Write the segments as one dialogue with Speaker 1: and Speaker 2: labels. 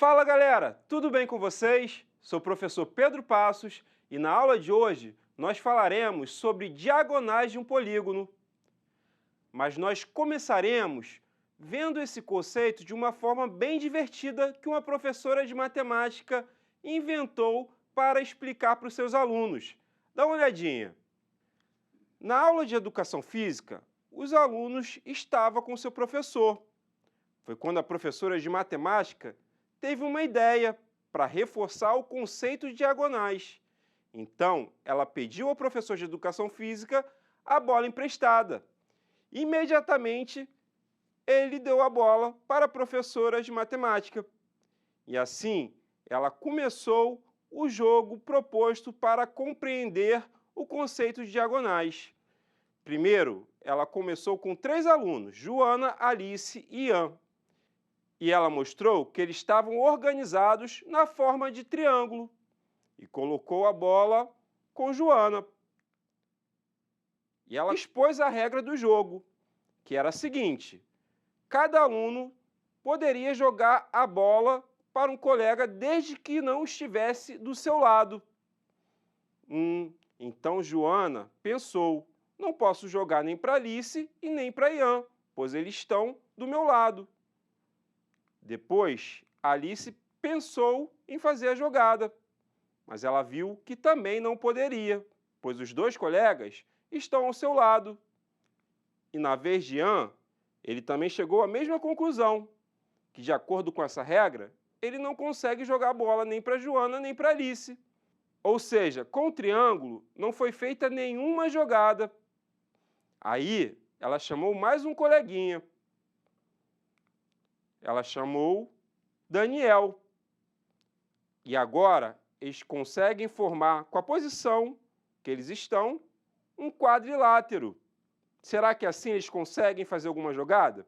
Speaker 1: Fala galera, tudo bem com vocês? Sou o professor Pedro Passos e na aula de hoje nós falaremos sobre diagonais de um polígono. Mas nós começaremos vendo esse conceito de uma forma bem divertida que uma professora de matemática inventou para explicar para os seus alunos. Dá uma olhadinha. Na aula de educação física, os alunos estavam com seu professor. Foi quando a professora de matemática teve uma ideia para reforçar o conceito de diagonais. Então, ela pediu ao professor de educação física a bola emprestada. Imediatamente, ele deu a bola para a professora de matemática. E assim, ela começou o jogo proposto para compreender o conceito de diagonais. Primeiro, ela começou com 3 alunos, Joana, Alice e Ian. E ela mostrou que eles estavam organizados na forma de triângulo e colocou a bola com Joana. E ela expôs a regra do jogo, que era a seguinte: cada aluno poderia jogar a bola para um colega desde que não estivesse do seu lado. Então Joana pensou, não posso jogar nem para Alice e nem para Ian, pois eles estão do meu lado. Depois, Alice pensou em fazer a jogada, mas ela viu que também não poderia, pois os 2 colegas estão ao seu lado. E na vez de Ian, ele também chegou à mesma conclusão, que de acordo com essa regra, ele não consegue jogar a bola nem para Joana nem para Alice. Ou seja, com o triângulo não foi feita nenhuma jogada. Aí, ela chamou mais um coleguinha. Ela chamou Daniel. E agora eles conseguem formar, com a posição que eles estão, um quadrilátero. Será que assim eles conseguem fazer alguma jogada?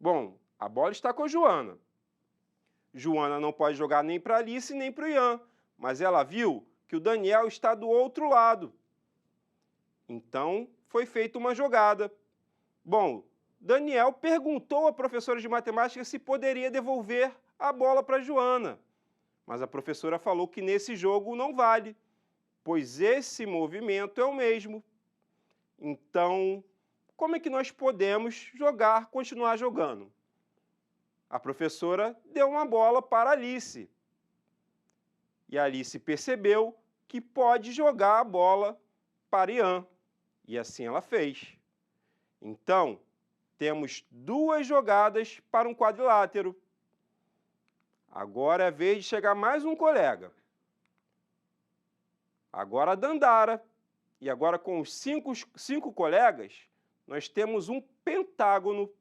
Speaker 1: Bom, a bola está com a Joana. Joana não pode jogar nem para Alice nem para o Ian, mas ela viu que o Daniel está do outro lado. Então, foi feita uma jogada. Bom, Daniel perguntou à professora de matemática se poderia devolver a bola para Joana. Mas a professora falou que nesse jogo não vale, pois esse movimento é o mesmo. Então, como é que nós podemos continuar jogando? A professora deu uma bola para Alice. E a Alice percebeu que pode jogar a bola para Ian. E assim ela fez. Então, temos 2 jogadas para um quadrilátero. Agora é a vez de chegar mais um colega. Agora a Dandara. E agora com os 5 colegas, nós temos um pentágono.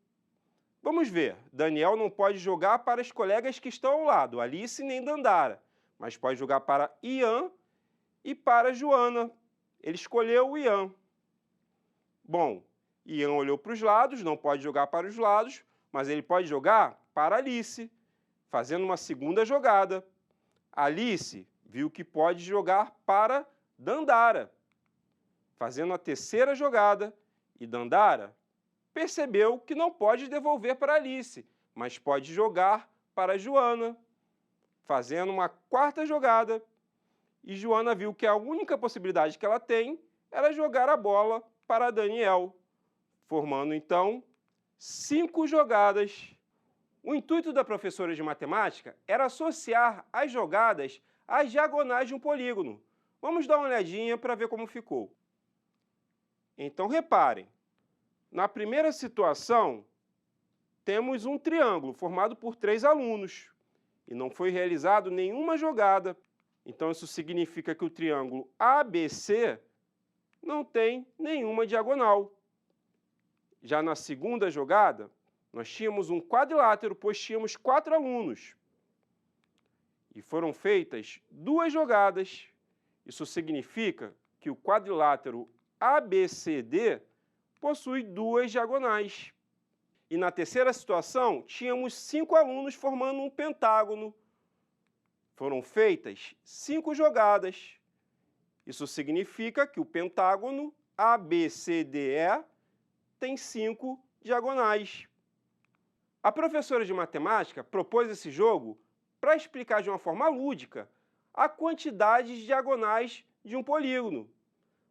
Speaker 1: Vamos ver. Daniel não pode jogar para os colegas que estão ao lado, Alice nem Dandara, mas pode jogar para Ian e para Joana. Ele escolheu o Ian. Bom, Ian olhou para os lados, não pode jogar para os lados, mas ele pode jogar para Alice, fazendo uma segunda jogada. Alice viu que pode jogar para Dandara, fazendo a terceira jogada, e Dandara percebeu que não pode devolver para Alice, mas pode jogar para Joana, fazendo uma quarta jogada. E Joana viu que a única possibilidade que ela tem era jogar a bola para Daniel, formando então 5 jogadas. O intuito da professora de matemática era associar as jogadas às diagonais de um polígono. Vamos dar uma olhadinha para ver como ficou. Então reparem, na primeira situação temos um triângulo formado por 3 alunos e não foi realizado nenhuma jogada. Então isso significa que o triângulo ABC não tem nenhuma diagonal. Já na segunda jogada, nós tínhamos um quadrilátero, pois tínhamos 4 alunos. E foram feitas 2 jogadas. Isso significa que o quadrilátero ABCD possui 2 diagonais. E na terceira situação, tínhamos 5 alunos formando um pentágono. Foram feitas 5 jogadas. Isso significa que o pentágono ABCDE tem 5 diagonais. A professora de matemática propôs esse jogo para explicar de uma forma lúdica a quantidade de diagonais de um polígono.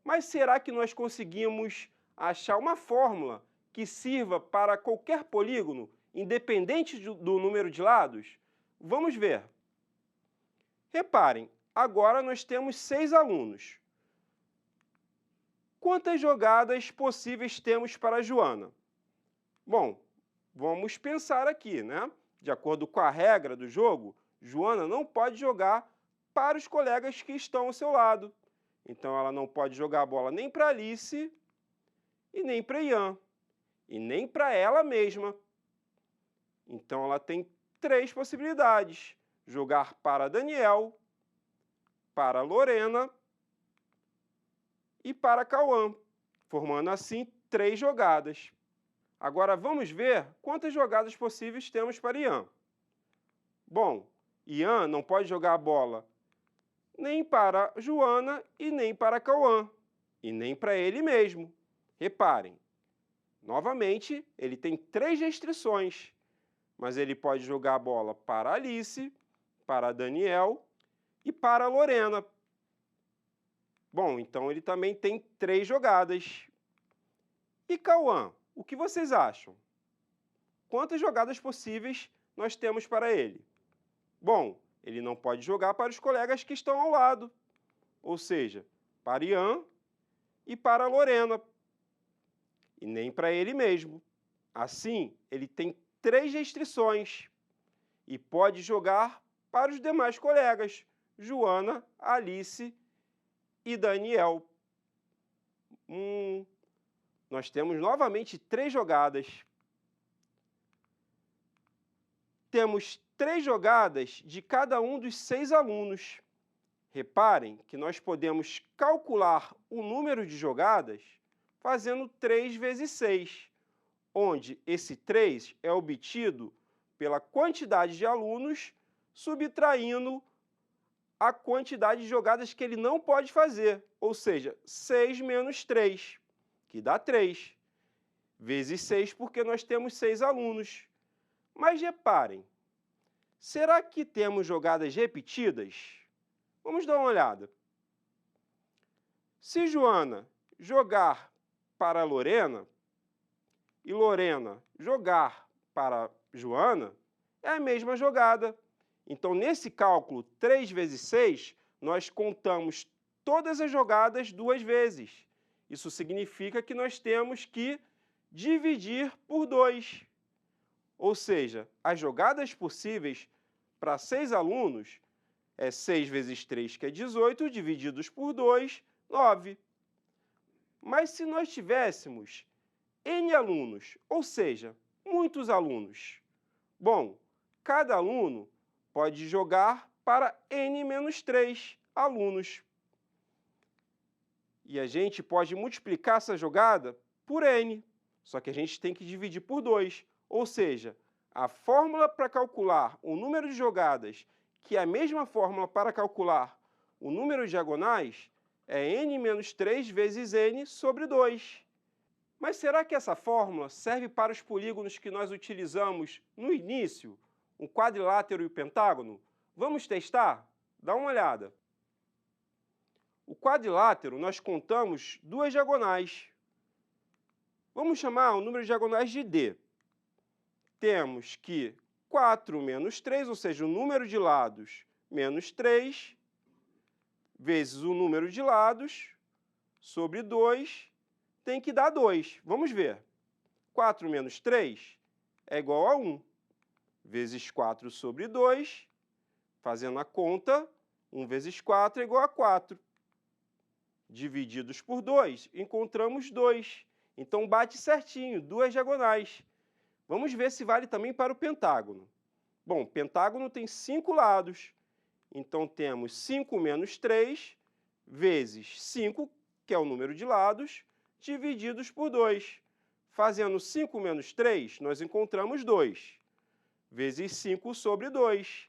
Speaker 1: Mas será que nós conseguimos achar uma fórmula que sirva para qualquer polígono, independente do número de lados? Vamos ver. Reparem, agora nós temos 6 alunos. Quantas jogadas possíveis temos para a Joana? Bom, vamos pensar aqui, né? De acordo com a regra do jogo, Joana não pode jogar para os colegas que estão ao seu lado. Então, ela não pode jogar a bola nem para Alice, e nem para Ian, e nem para ela mesma. Então, ela tem 3 possibilidades: jogar para Daniel, para Lorena e para Cauã, formando assim 3 jogadas. Agora, vamos ver quantas jogadas possíveis temos para Ian. Bom, Ian não pode jogar a bola nem para Joana e nem para Cauã, e nem para ele mesmo. Reparem, novamente, ele tem 3 restrições, mas ele pode jogar a bola para Alice, para Daniel e para Lorena. Bom, então ele também tem 3 jogadas. E Cauã, o que vocês acham? Quantas jogadas possíveis nós temos para ele? Bom, ele não pode jogar para os colegas que estão ao lado, ou seja, para Ian e para Lorena, e nem para ele mesmo. Assim, ele tem 3 restrições e pode jogar para os demais colegas, Joana, Alice e Daniel. Nós temos novamente 3 jogadas. Temos 3 jogadas de cada um dos 6 alunos. Reparem que nós podemos calcular o número de jogadas fazendo 3 vezes 6, onde esse 3 é obtido pela quantidade de alunos subtraindo a quantidade de jogadas que ele não pode fazer, ou seja, 6 menos 3, que dá 3, vezes 6 porque nós temos 6 alunos. Mas reparem, será que temos jogadas repetidas? Vamos dar uma olhada. Se Joana jogar para Lorena e Lorena jogar para Joana, é a mesma jogada. Então, nesse cálculo 3 vezes 6, nós contamos todas as jogadas 2 vezes. Isso significa que nós temos que dividir por 2. Ou seja, as jogadas possíveis para 6 alunos é 6 vezes 3, que é 18, divididos por 2, 9. Mas se nós tivéssemos N alunos, ou seja, muitos alunos, bom, cada aluno pode jogar para N menos 3 alunos. E a gente pode multiplicar essa jogada por N, só que a gente tem que dividir por 2. Ou seja, a fórmula para calcular o número de jogadas, que é a mesma fórmula para calcular o número de diagonais, é n menos 3 vezes n sobre 2. Mas será que essa fórmula serve para os polígonos que nós utilizamos no início, o quadrilátero e o pentágono? Vamos testar? Dá uma olhada. O quadrilátero, nós contamos 2 diagonais. Vamos chamar o número de diagonais de D. Temos que 4 menos 3, ou seja, o número de lados menos 3, vezes o número de lados, sobre 2, tem que dar 2. Vamos ver. 4 menos 3 é igual a 1. Vezes 4 sobre 2, fazendo a conta, 1 vezes 4 é igual a 4. Divididos por 2, encontramos 2. Então, bate certinho, 2 diagonais. Vamos ver se vale também para o pentágono. Bom, o pentágono tem 5 lados. Então, temos 5 menos 3 vezes 5, que é o número de lados, divididos por 2. Fazendo 5 menos 3, nós encontramos 2. Vezes 5 sobre 2.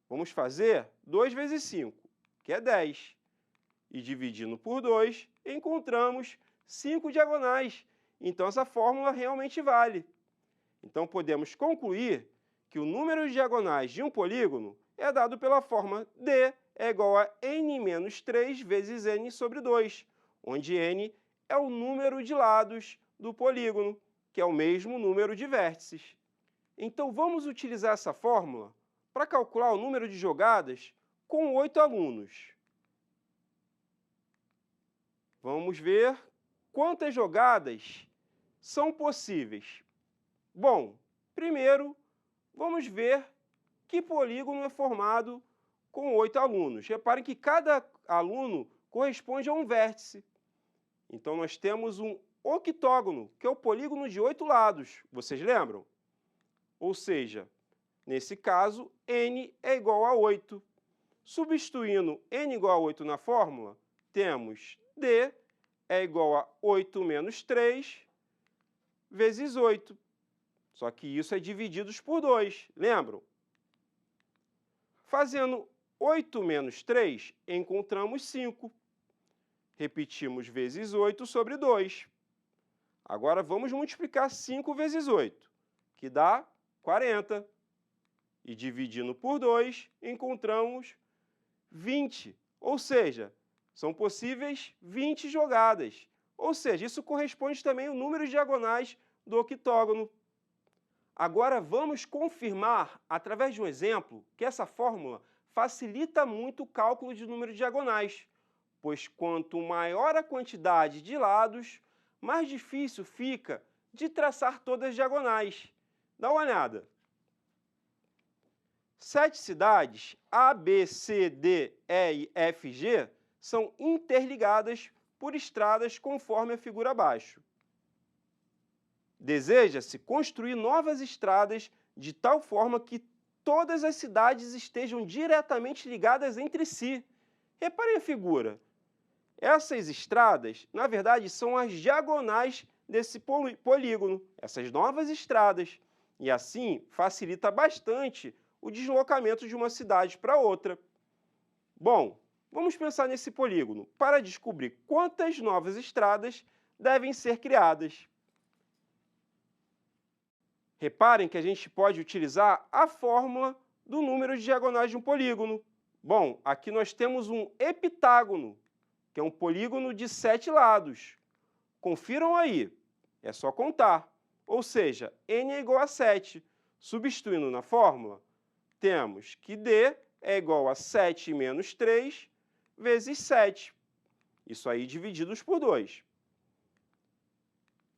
Speaker 1: Vamos fazer 2 vezes 5, que é 10. E dividindo por 2, encontramos 5 diagonais. Então, essa fórmula realmente vale. Então, podemos concluir que o número de diagonais de um polígono é dado pela forma D é igual a n menos 3 vezes n sobre 2, onde n é o número de lados do polígono, que é o mesmo número de vértices. Então, vamos utilizar essa fórmula para calcular o número de jogadas com 8 alunos. Vamos ver quantas jogadas são possíveis. Bom, primeiro, vamos ver que polígono é formado com 8 alunos. Reparem que cada aluno corresponde a um vértice. Então, nós temos um octógono, que é o polígono de 8 lados. Vocês lembram? Ou seja, nesse caso, n é igual a 8. Substituindo n igual a 8 na fórmula, temos d é igual a 8 menos 3 vezes 8. Só que isso é divididos por 2, lembram? Fazendo 8 menos 3, encontramos 5. Repetimos vezes 8 sobre 2. Agora, vamos multiplicar 5 vezes 8, que dá 40. E dividindo por 2, encontramos 20. Ou seja, são possíveis 20 jogadas. Ou seja, isso corresponde também ao número de diagonais do octógono. Agora, vamos confirmar, através de um exemplo, que essa fórmula facilita muito o cálculo de número de diagonais, pois quanto maior a quantidade de lados, mais difícil fica de traçar todas as diagonais. Dá uma olhada. 7 cidades, A, B, C, D, E, F e G, são interligadas por estradas conforme a figura abaixo. Deseja-se construir novas estradas de tal forma que todas as cidades estejam diretamente ligadas entre si. Reparem a figura. Essas estradas, na verdade, são as diagonais desse polígono, essas novas estradas. E assim facilita bastante o deslocamento de uma cidade para outra. Bom, vamos pensar nesse polígono para descobrir quantas novas estradas devem ser criadas. Reparem que a gente pode utilizar a fórmula do número de diagonais de um polígono. Bom, aqui nós temos um heptágono, que é um polígono de 7 lados. Confiram aí, é só contar. Ou seja, n é igual a 7. Substituindo na fórmula, temos que d é igual a 7 menos 3 vezes 7. Isso aí divididos por 2.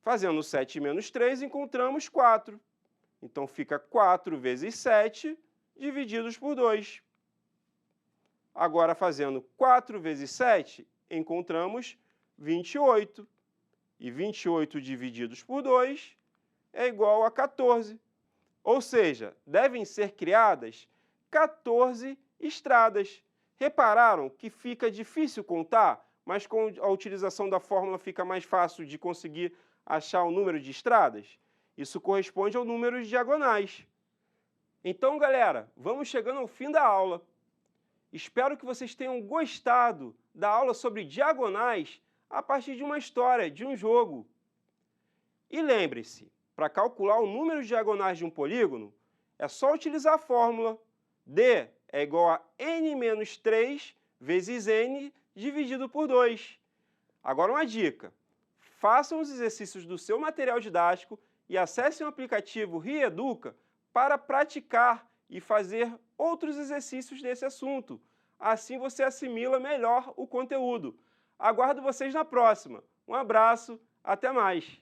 Speaker 1: Fazendo 7 menos 3, encontramos 4. Então, fica 4 vezes 7 divididos por 2. Agora, fazendo 4 vezes 7, encontramos 28. E 28 divididos por 2 é igual a 14. Ou seja, devem ser criadas 14 estradas. Repararam que fica difícil contar, mas com a utilização da fórmula fica mais fácil de conseguir achar o número de estradas? Isso corresponde ao número de diagonais. Então, galera, vamos chegando ao fim da aula. Espero que vocês tenham gostado da aula sobre diagonais a partir de uma história, de um jogo. E lembre-se, para calcular o número de diagonais de um polígono, é só utilizar a fórmula D é igual a n menos 3 vezes n dividido por 2. Agora uma dica, façam os exercícios do seu material didático e acessem o aplicativo Rieduca para praticar e fazer outros exercícios desse assunto. Assim você assimila melhor o conteúdo. Aguardo vocês na próxima. Um abraço, até mais!